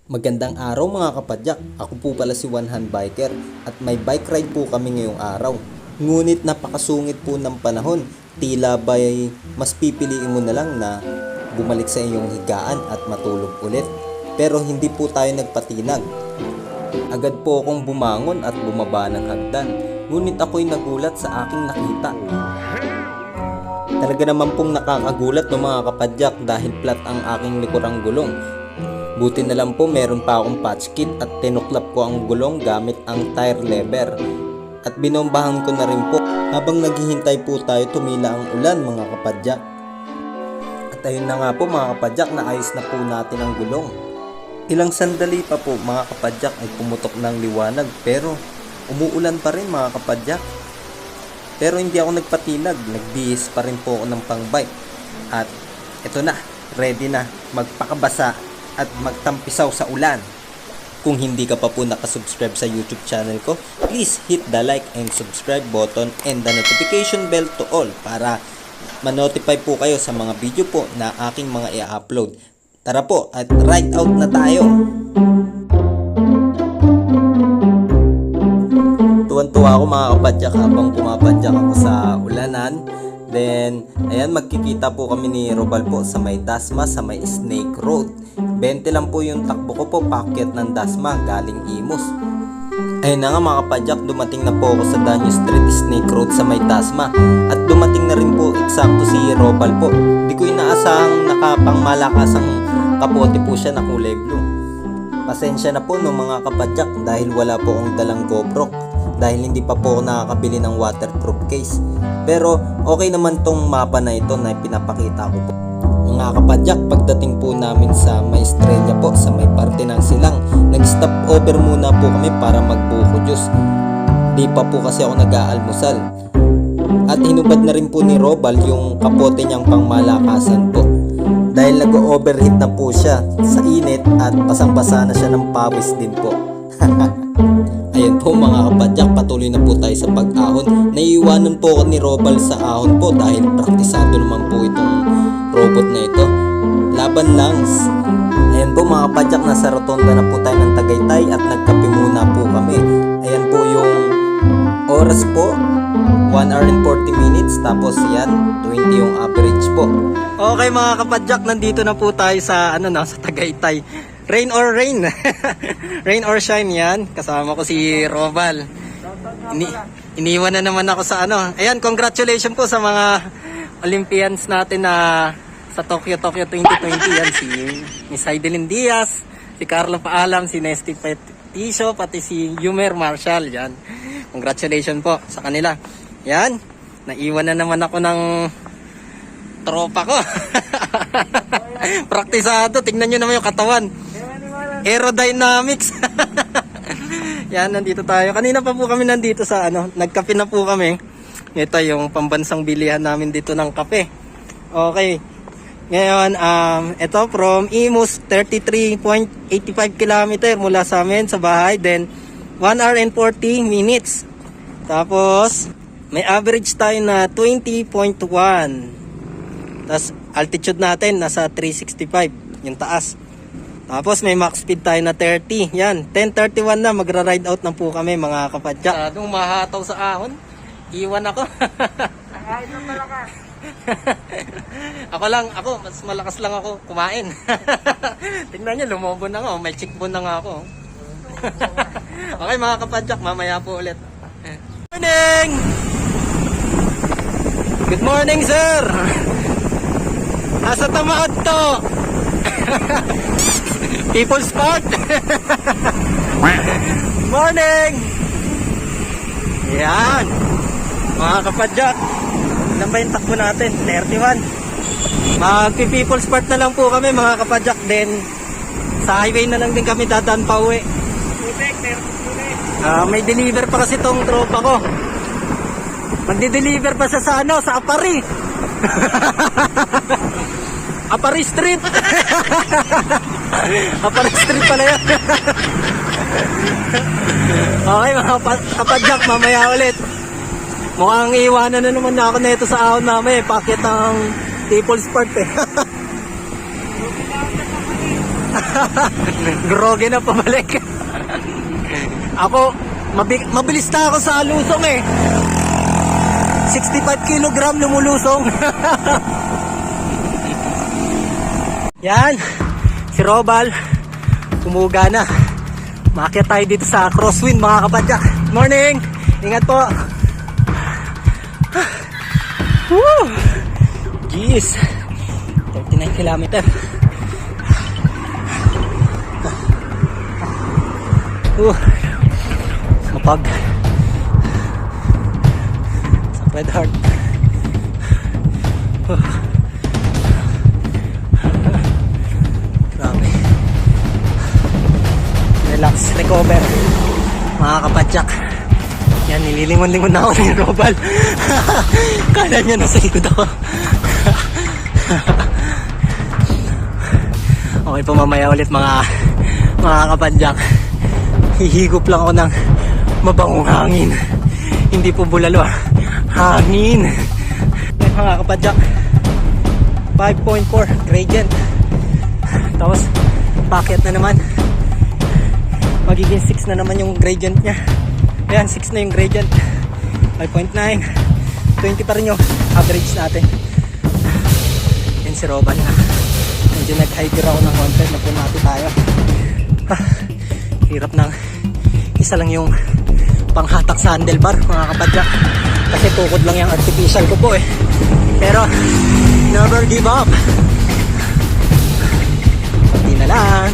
Magandang araw mga kapadyak, ako po pala si One Hand Biker at may bike ride po kami ngayong araw. Ngunit napakasungit po ng panahon, tila ba'y mas pipiliin mo na lang na bumalik sa iyong higaan at matulog ulit. Pero hindi po tayo nagpatinag. Agad po akong bumangon at bumaba ng hagdan, ngunit ako'y nagulat sa aking nakita. Talaga naman pong nakakagulat no mga kapadyak dahil flat ang aking likurang gulong. Buti na lang po meron pa akong patch kit at tinuklap ko ang gulong gamit ang tire lever. At binombahan ko na rin po habang naghihintay po tayo tumila ang ulan mga kapadyak. At ayun na nga po mga kapadyak, naayos na po natin ang gulong. Ilang sandali pa po mga kapadyak ay pumutok ng liwanag pero umuulan pa rin mga kapadyak. Pero hindi ako nagpatinag, nagbihis pa rin po ako ng pang-bike. At ito na, ready na magpakabasa at magtampisaw sa ulan. Kung hindi ka pa po nakasubscribe sa YouTube channel ko, please hit the like and subscribe button and the notification bell to all para ma-notify po kayo sa mga video po na aking mga i-upload. Tara po at ride out na tayo! Tuwan-tuwa ako mga kapadyak habang pumapadyak ako sa ulanan. Then, ayan, magkikita po kami ni Robal po sa may Dasma, sa may Snake Road. 20 lang po yung takbo ko po, paakyat ng Dasma, galing Imus. Ayun na nga mga kapadyak, dumating na po ako sa Danyo Street, Snake Road sa may Dasma. At dumating na rin po eksakto si Robal po. Di ko inaasahang nakapangmalakasang kapote po siya na kulay blue. Pasensya na po no mga kapadyak dahil wala po akong dalang GoPro. Dahil hindi pa po ako nakakabili ng waterproof case. Pero okay naman tong mapa na ito na pinapakita ko po. Mga kapadyak, pagdating po namin sa may Estrella po, sa may parte ng silang, nag-stop over muna po kami para magbuko juice. Di pa po kasi ako nag-aalmusal. At hinubad na rin po ni Robal yung kapote niyang pangmalakasan po. Dahil nag-overheat na po siya sa init at basang-basa na siya ng pawis din po. Ayan po mga kapadyak, patuloy na po tayo sa pag-ahon. Naiiwanan po ako ni Robal sa ahon po dahil praktisado naman po itong robot na ito. Laban lang. Ayan po mga kapadyak, nasa rotonda na po tayo ng Tagaytay at nagkape muna po kami. Ayan po yung oras po, 1 hour and 40 minutes. Tapos yan, 20 yung average po. Okay mga kapadyak, nandito na po tayo sa sa Tagaytay. Rain or rain. Rain or shine yan. Kasama ko si Robal. Iniwan na naman ako sa Ayan, congratulations po sa mga Olympians natin na sa Tokyo 2020. Yan si Miss Heidelin Diaz, si Carlo Paalam, si Nesty Peticio, pati si Yumer Marshall. Yan. Congratulations po sa kanila. Yan. Naiwan na naman ako ng tropa ko. Praktisado. Tingnan nyo naman yung katawan. Aerodynamics. Yan, nandito tayo. Kanina pa po kami nandito sa nagkape na po kami. Ito yung pambansang bilihan namin dito ng kape. Okay. Ngayon, ito from Imus, 33.85 km mula sa amin sa bahay. Then, 1 hour and 40 minutes. Tapos, may average tayo na 20.1. Tapos, altitude natin nasa 365, yung taas. Tapos may max speed tayo na 30. Yan, 10:31 na, magra-ride out na po kami mga kapadyak. Masyadong mahataw sa ahon. Iwan ako. Nakain ng malakas. ako, mas malakas lang ako kumain. Tingnan nyo, lumobo na nga. May cheekbone na nga ako. Okay mga kapadyak, mamaya po ulit. Morning! Good morning, sir! Asa tamaad to? People's Park. Morning. Yan mga kapadyak, ilan ba yung takbo natin? 31. Magpi-People's Park na lang po kami mga kapadyak. Then sa highway na lang din kami dadaan pa uwi. May deliver pa kasi tong tropa ko. Magdi-deliver pa siya sa sa Apari. Apari Street. Apari Street pala yan. Okay mga kapadyak, mamaya ulit. Mukhang iiwanan na naman ako na ito sa ahon namin. Pakit ang People's Park eh. Groge na pabalik. Ako, mabilis na ako sa lusong eh. 65 kilogram lumulusong. Yan, si Robal, umuga na. Maakyat tayo dito sa crosswind mga kapadyak. Morning! Ingat po! Woo! Jeez! 39 kilometer. Kapag sa red heart. Grabe. Relax, recover. Mga kapadyak. Yan, nililingon-lingon na ako ni Robal. Kala niya nasa likod ako. Okay po, mamaya ulit mga kapadyak. Hihigop lang ako ng mabangong hangin. Hindi po bulalo, hangin. Yan mga kapadyak, 5.4 gradient. Tapos packet na naman. Magiging 6 na naman yung gradient nya. Ayan, 6 na yung gradient. 5.9, 20 pa rin yung average natin. Yan si Robal na. Medyo nag-hyper ako ng konti. Napunati tayo. Hirap ng isa lang yung panghatak sa handlebar mga kapadyak. Kasi tukod lang yung artificial ko po eh. Pero never give up. Kunti na lang.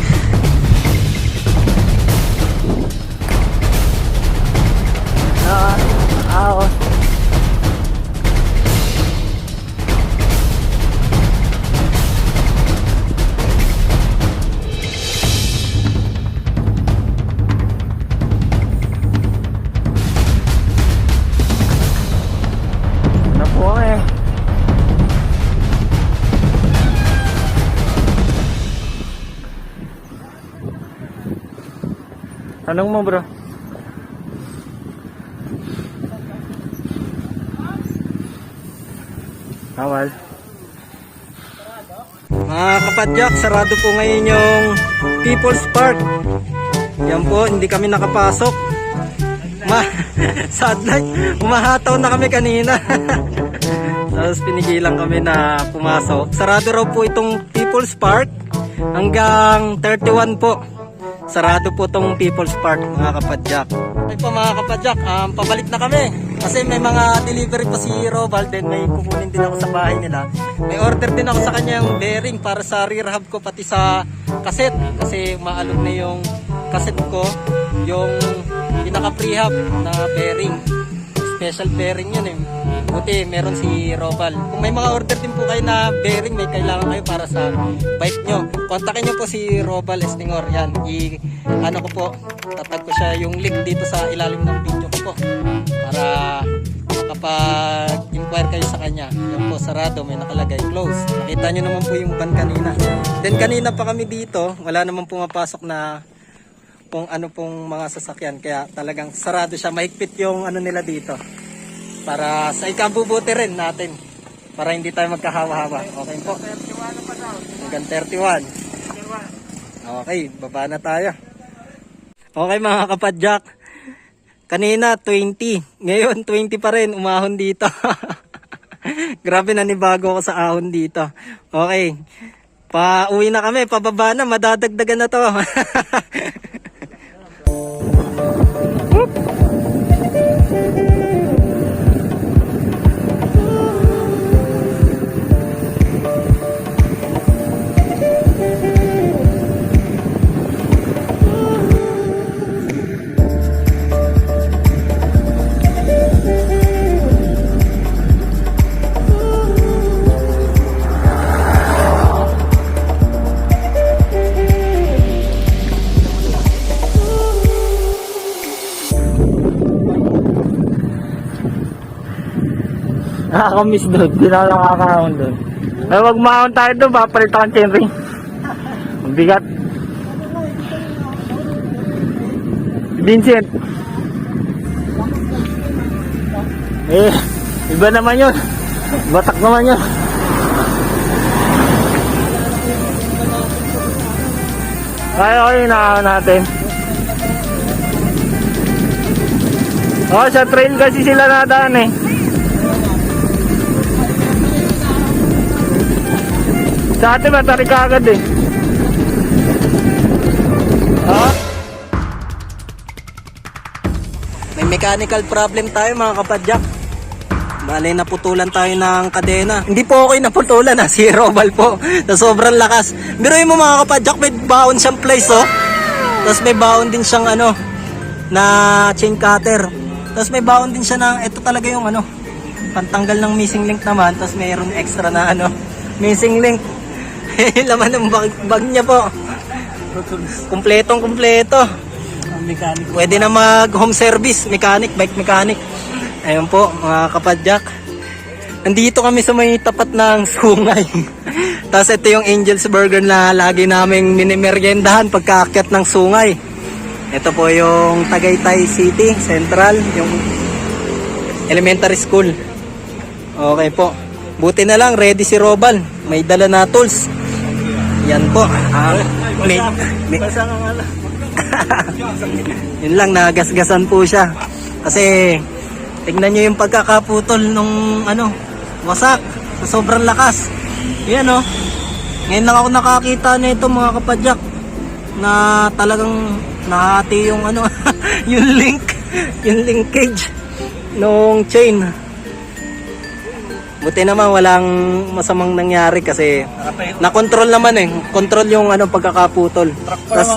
Ano po eh. Tanong mo bro. Awal. Mga kapadyak, sarado po ngayon yung People's Park. Yan po, hindi kami nakapasok. Sadly, umahataw na kami kanina. Tapos pinigilan kami na pumasok. Sarado raw po itong People's Park hanggang 31 po. Sarado po itong People's Park mga kapadyak. Ay po mga kapadyak, pabalik na kami. Kasi may mga delivery pa si Robal, then may kukunin din ako sa bahay nila. May order din ako sa kanyang bearing para sa rear hub ko pati sa cassette. Kasi maalog na yung cassette ko, yung pinaka-prehab na bearing. Special bearing yun eh. Buti meron si Robal. Kung may mga order din po kayo na bearing, may kailangan kayo para sa bike nyo, kontakin nyo po si Robal Estingor. Yan, ano ko po, tatag ko siya yung link dito sa ilalim ng video ko po para makapag-inquire kayo sa kanya. Yan po, sarado, may nakalagay close. Nakita nyo naman po yung van kanina. Then kanina pa kami dito, wala naman pumapasok na kung ano pong mga sasakyan, kaya talagang sarado siya. Mahigpit yung ano nila dito para sa ikabubuti rin natin, para hindi tayo magkahawa-hawa. Okay po, hanggang 31. Okay, baba na tayo. Okay mga kapadyak, kanina 20, ngayon 20 pa rin, umahon dito. Grabe, nanibago ko sa ahon dito. Okay, pauwi na kami, pababa na, madadagdagan na to. Nakakamiss doon, di na nakakahon doon. Ay, wag mahon tayo doon, papalit ang chainring. Ang bigat. Vincent. Iba naman yun. Batak naman yun. Okay, inaaw natin. Oh, sa train kasi sila nadaan eh. Sa atin matarik agad eh. Oh? May mechanical problem tayo mga kapadyak. Bale, naputulan tayo ng kadena. Hindi po okay naputulan ha, si Robal po. Na sobrang lakas. Biruin mo mga kapadyak, may baon siyang place oh. Tapos may baon din siyang ano, na chain cutter. Tapos may baon din siya ng, ito talaga yung ano, pantanggal ng missing link naman. Tapos mayroon extra na ano, missing link. Laman ng bag niya po. Kumpletong kumpleto. Pwede na mag home service, mechanic, bike mechanic. Ayun po mga kapadyak. Nandito kami sa may tapat ng sungay. Tapos ito yung Angel's Burger na lagi naming minimeryendahan pagkaakyat ng sungay. Ito po yung Tagaytay City Central, yung elementary school. Okay po. Buti na lang ready si Robal. May dala na tools. Yan po. May yun lang, nagasgasan po siya. Kasi tignan nyo yung pagkakaputol nung ano, wasak. Sa sobrang lakas. Yan o. Ngayon lang ako nakakita nito mga kapadyak na talagang nahati yung ano, yung linkage nung chain. Buti naman walang masamang nangyari kasi na-control naman eh. Control yung ano, pagkakaputol. Tas,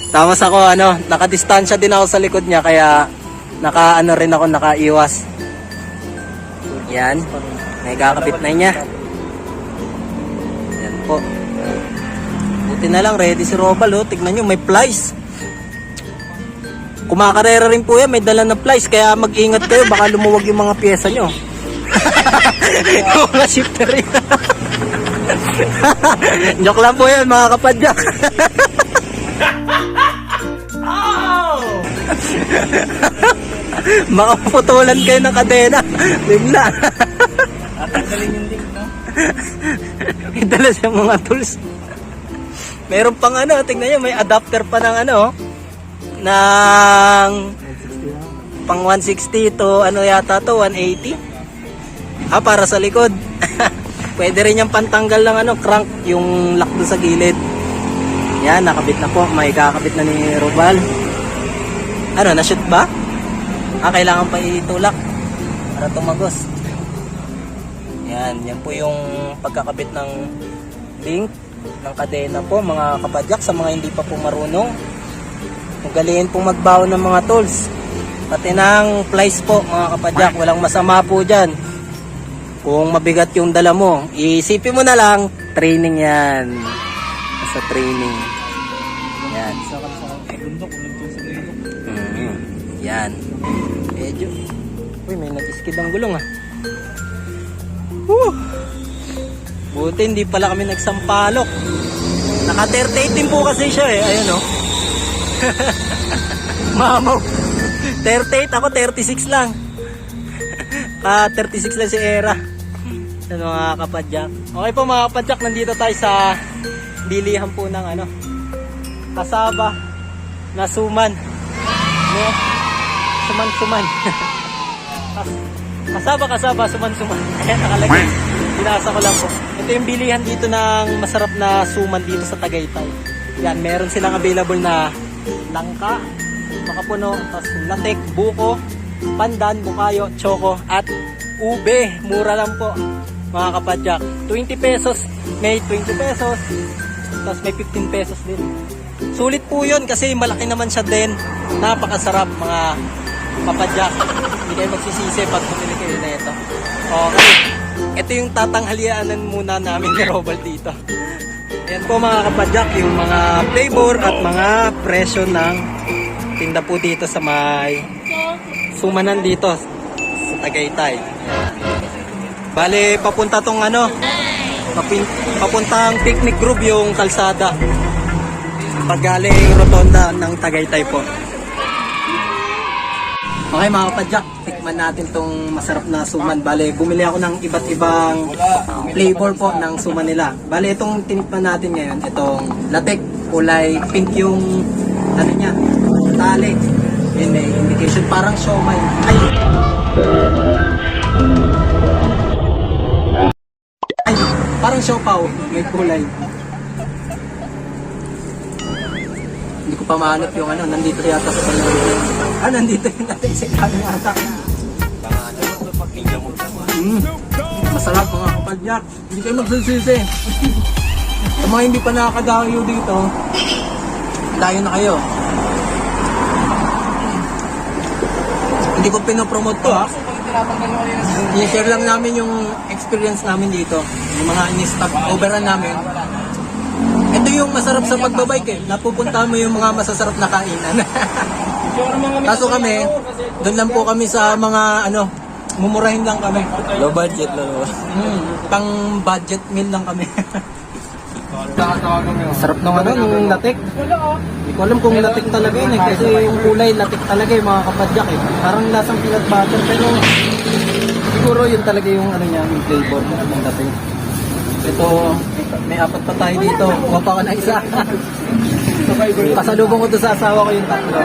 tapos ako ano, nakadistansya din ako sa likod niya kaya naka-ano rin ako, nakaiwas. Yan. May kakabit na niya. Yan po. Buti na lang, ready si Robal oh. Tignan nyo, may plies. Kumakarera rin po yan, may dala na plies. Kaya mag-ingat kayo, baka lumuwag yung mga pyesa nyo. Yung mga shifter yun. Joke lang po yan mga kapadyak. Makaputulan kayo ng kadena. Bigla. Tatanggalin yung link, no? May dala siyang mga tools. Meron pang ano, tingnan nyo, may adapter pa ng ano, ng pang 160 to ano yata to, 180. Para sa likod. Pwede rin yung pantanggal ng ano, crank, yung lock doon sa gilid. Yan, nakabit na po. May kakabit na ni Robal. Ano, na-shoot ba? Kailangan pa itulak para tumagos. Yan, yan po yung pagkakabit ng link ng kadena po mga kapadyak sa mga hindi pa po marunong. Ugaliin pong magbaon ng mga tools. Pati ng plies po mga kapadyak. Walang masama po dyan. Kung mabigat yung dala mo, isipin mo na lang, training yan. Sa training. Yan. Yan. Medyo. Uy, may nag-skid ang gulong ah. Woo! Buti hindi pala kami nagsampalok. Naka 38 din po kasi siya eh. Ayun oh. Mamaw. 38 ako, 36 lang. 36 lang si Era. Ano mga kapadyak. Okay po mga kapadyak, nandito tayo sa bilihan po ng ano, kasaba na suman. No? Suman. Kasaba, suman. Kaya nakalagay. Binasa ko lang po. Ito yung bilihan dito ng masarap na suman dito sa Tagaytay. Yan, meron silang available na langka, makapuno, tapos latek, buko, pandan, bukayo, choco, at ube. Mura lang po mga kapadyak. 20 pesos, may 20 pesos, tapos may 15 pesos din. Sulit po yun kasi malaki naman siya din. Napakasarap mga kapadyak. Hindi kayo magsisisi pag bumili kayo na ito. Okay, ito yung tatanghalianan muna namin ni Robal dito. Yan po mga kapadyak, yung mga flavor at mga presyo ng tinda po dito sa may sumanan dito sa Tagaytay. Yan. Bale, papunta tong ano, papuntang picnic group yung kalsada. Paggaling rotonda ng Tagaytay po. Okay mga kapadyak, tikman natin tong masarap na suman. Bale, bumili ako ng iba't ibang flavor po ng suman nila. Bale, itong tinikman natin ngayon, itong latek. kulay pink yung ano niya, tali. Yun may indication parang siomay. Ay, parang siopaw, may kulay. Hindi ko pa mahanap yung ano, nandito yata sa palamunan. Nandito yung natin sa kanin ata. Masarap mga kapadyak. Hindi kayo magsisisi. Sa mga hindi pa nakakadayo dito, dayo na kayo. Hindi ko pinopromote to ha. I-share lang namin yung experience namin dito. Yung mga in-stop overrun namin. Ito yung masarap sa pagbabike eh. Napupunta mo yung mga masasarap na kainan. Kaso kami, doon lang po kami sa mga ano, mumurahin lang kami. Low budget, low. Pang budget meal lang kami. Sarap naman yung latik. Hindi ko alam kung latik talaga yun eh. Kasi yung kulay latik talaga yung mga kapadyak eh. Parang lasang peanut butter pero siguro yun talaga yung ano niya, yung flavor ng latik. Ito, may apat pa tayo dito. Kuha pa ka na isa. Pasalubong ko to sa asawa ko yung tatlo.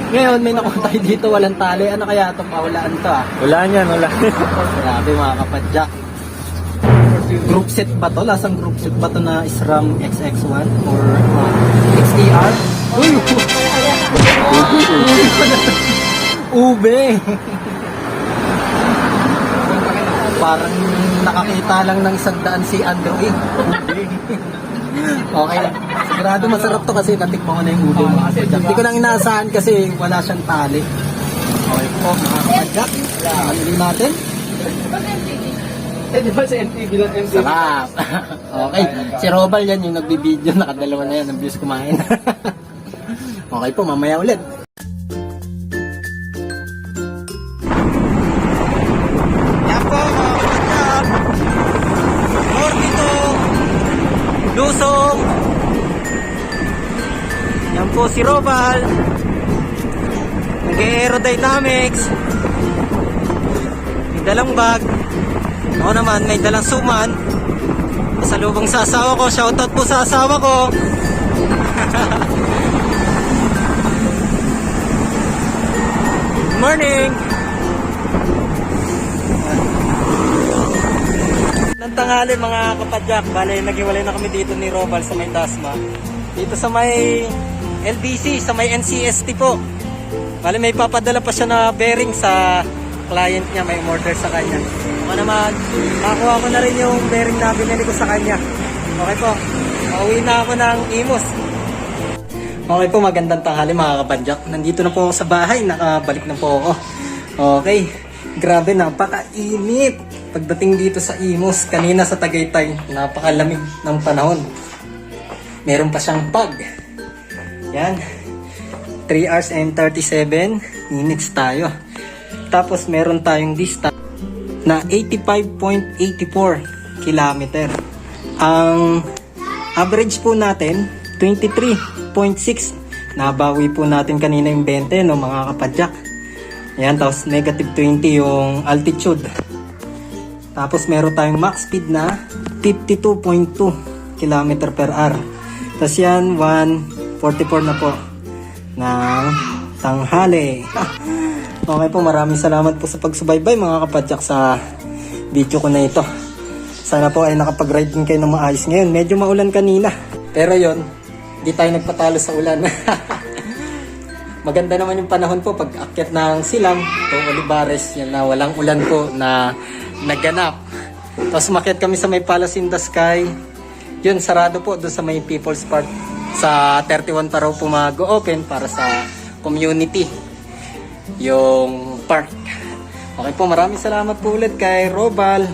Ngayon, may nakuha tayo dito, walang tali. Ano kaya itong pahulaan to ah? Wala niyan, wala. Grabe mga kapadyak. Group set ba to? Lasang group set ba to na SRAM XX1 or XTR? Uy! Ube! Parang nakakita lang ng 100 si Android. Okay. Sigurado masarap to kasi natikman ko na yung ube mga kapadyak. Hindi ko nang inaasahan kasi wala siyang tali. Okay po mga kapadyak. Pamili natin. Di ba sa MTV lang MTV? Sarap. Okay. Si Robal yan yung nagbibideo. Nakadalawa na yan. Ang views kumain. Okay po. Mamaya ulit. Yan po mga kapadyak. Ordito. Lusong. Yan po si Robal. Nag-aerodynamics. May dalang bag. Ako naman, may dalang suman. Pasalubong sa asawa ko. Shoutout po sa asawa ko. Good morning! Nang tanghali mga kapadyak. Bale, naghiwalay na kami dito ni Robal sa may Dasma. Dito sa may LBC, sa may NCST po. Bale, may papadala pa siya na bearing sa client niya. May order sa kanya. Ako naman, makakuha ko na rin yung bearing na binili ko sa kanya. Okay po, pauwi na ako ng Imus. Okay po, magandang tanghali mga kapadyak. Nandito na po ako sa bahay, nakabalik na po ako. Okay, grabe, napakainit. Pagdating dito sa Imus, kanina sa Tagaytay, napakalamig ng panahon. Meron pa siyang pag. Yan, 3 hours and 37 minutes tayo. Tapos meron tayong distance na 85.84 kilometer. Ang average po natin 23.6. Nabawi po natin kanina yung 20 no mga kapadyak. Ayan, tapos negative 20 yung altitude. Tapos meron tayong max speed na 52.2 kilometer per hour. Tapos yan 144 na po ng tanghali. Okay po, maraming salamat po sa pagsubaybay mga kapadyak sa video ko na ito. Sana po ay nakapag-ride din kayo ng maayos ngayon. Medyo maulan kanina. Pero yon, hindi tayo nagpatalo sa ulan. Maganda naman yung panahon po pag akyat ng Silang, itong Olivares, yan na walang ulan po na naganap. Tapos umakyat kami sa may Palace in the Sky. Yun, sarado po doon sa may People's Park. Sa 31 pa raw po mag-open para sa community yung park. Okay po, maraming salamat po ulit kay Robal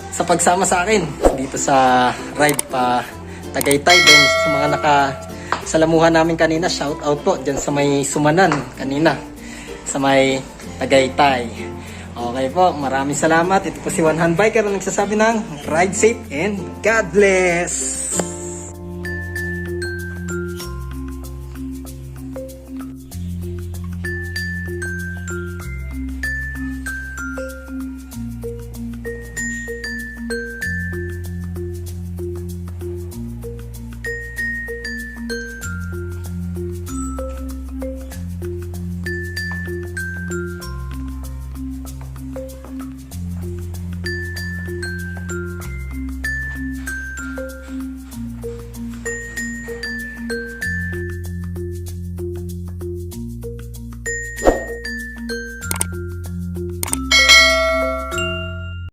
sa pagsama sa akin dito sa ride pa Tagaytay. Din sa mga nakasalamuhan namin kanina, shout out po dyan sa may Sumanan kanina sa may Tagaytay. Okay po, maraming salamat. Ito po si One Hand Biker na nagsasabi ng ride safe and God bless.